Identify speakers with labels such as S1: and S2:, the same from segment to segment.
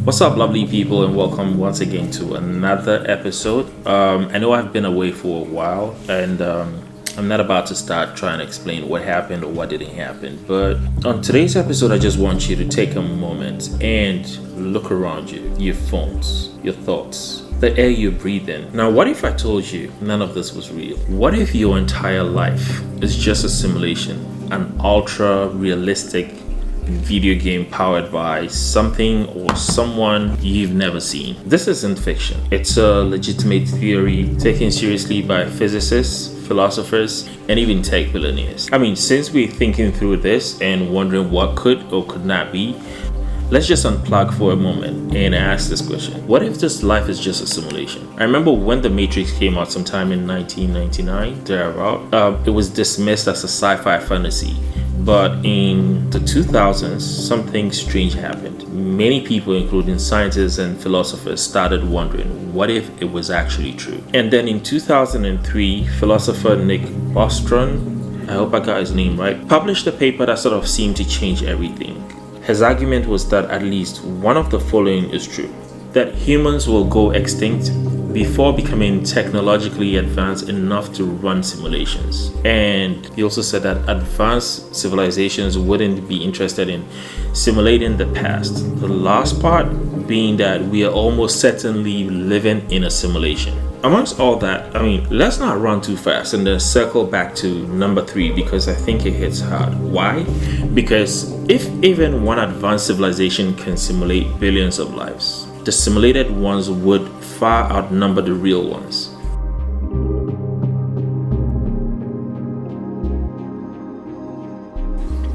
S1: What's up, lovely people, and welcome once again to another episode. I know I've been away for a while, and I'm not about to start trying to explain what happened or what didn't happen. But on today's episode, I just want you to take a moment and look around you, your phones, your thoughts, the air you breathe in. Now, what if I told you none of this was real? What if your entire life is just a simulation, an ultra realistic video game powered by something or someone you've never seen? This isn't fiction. It's a legitimate theory taken seriously by physicists, philosophers, and even tech billionaires. I mean, since we're thinking through this and wondering what could or could not be, let's just unplug for a moment and ask this question. What if this life is just a simulation? I remember when The Matrix came out sometime in 1999, thereabout, it was dismissed as a sci-fi fantasy. But in the 2000s, something strange happened. Many people, including scientists and philosophers, started wondering what if it was actually true. And then in 2003, philosopher Nick Bostrom, I hope I got his name right, published a paper that sort of seemed to change everything. His argument was that at least one of the following is true: that humans will go extinct before becoming technologically advanced enough to run simulations. And he also said that advanced civilizations wouldn't be interested in simulating the past. The last part being that we are almost certainly living in a simulation. Amongst all that, let's not run too fast and then circle back to number 3, because I think it hits hard. Why? Because if even one advanced civilization can simulate billions of lives, the simulated ones would far outnumber the real ones.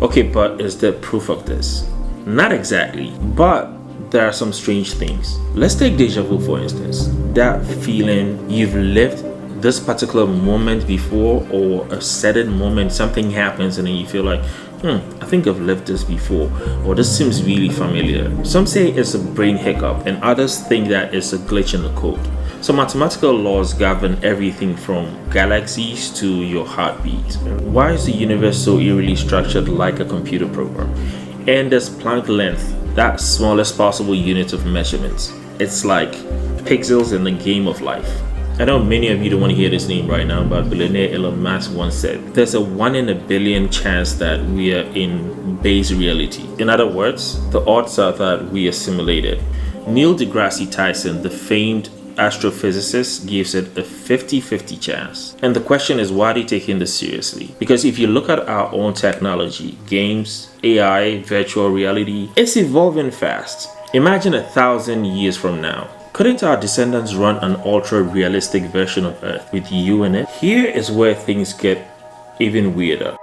S1: Okay, but is there proof of this? Not exactly, but there are some strange things. Let's take deja vu for instance. That feeling you've lived this particular moment before, or a certain moment, something happens and then you feel like, I think I've lived this before, or this seems really familiar. Some say it's a brain hiccup, and others think that it's a glitch in the code. So mathematical laws govern everything from galaxies to your heartbeat. Why is the universe so eerily structured like a computer program? And there's Planck length, that smallest possible unit of measurements. It's like pixels in the game of life. I know many of you don't want to hear this name right now, but billionaire Elon Musk once said, there's a 1 in a billion chance that we are in base reality. In other words, the odds are that we are simulated. Neil deGrasse Tyson, the famed astrophysicist, gives it a 50-50 chance. And the question is, why are they taking this seriously? Because if you look at our own technology, games, AI, virtual reality, it's evolving fast. Imagine 1,000 years from now. Couldn't our descendants run an ultra-realistic version of Earth with you in it? Here is where things get even weirder.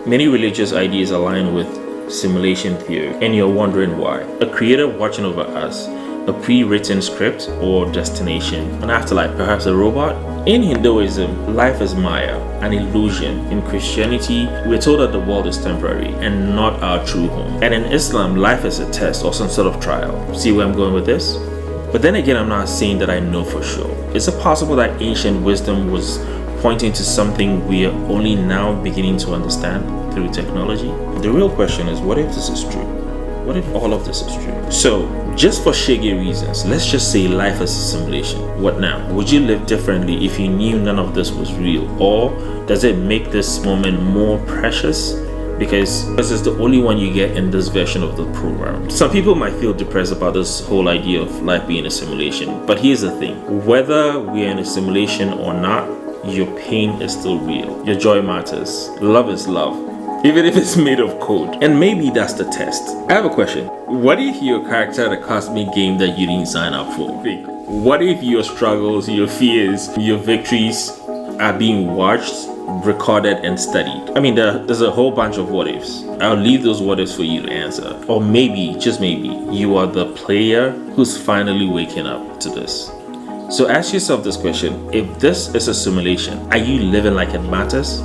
S1: Many religious ideas align with simulation theory, and you're wondering why. A creator watching over us, a pre-written script or destination, an afterlife, perhaps a robot? In Hinduism, life is Maya, an illusion. In Christianity, we're told that the world is temporary and not our true home. And in Islam, life is a test or some sort of trial. See where I'm going with this? But then again, I'm not saying that I know for sure. Is it possible that ancient wisdom was pointing to something we are only now beginning to understand through technology? The real question is, what if this is true? What if all of this is true? So, just for shaggy reasons, let's just say life is a simulation. What now? Would you live differently if you knew none of this was real? Or does it make this moment more precious because this is the only one you get in this version of the program? Some people might feel depressed about this whole idea of life being a simulation, but here's the thing: whether we're in a simulation or not, your pain is still real. Your joy matters. Love is love, even if it's made of code. And maybe that's the test. I have a question. What if your character had a cosmic game that you didn't sign up for? What if your struggles, your fears, your victories are being watched, recorded, and studied? There's a whole bunch of what ifs. I'll leave those what ifs for you to answer. Or maybe, just maybe, you are the player who's finally waking up to this. So ask yourself this question: if this is a simulation, are you living like it matters?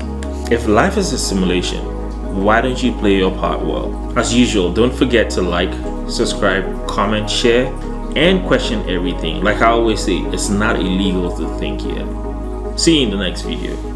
S1: If life is a simulation, why don't you play your part well? As usual, don't forget to like, subscribe, comment, share, and question everything. Like I always say, it's not illegal to think here. See you in the next video.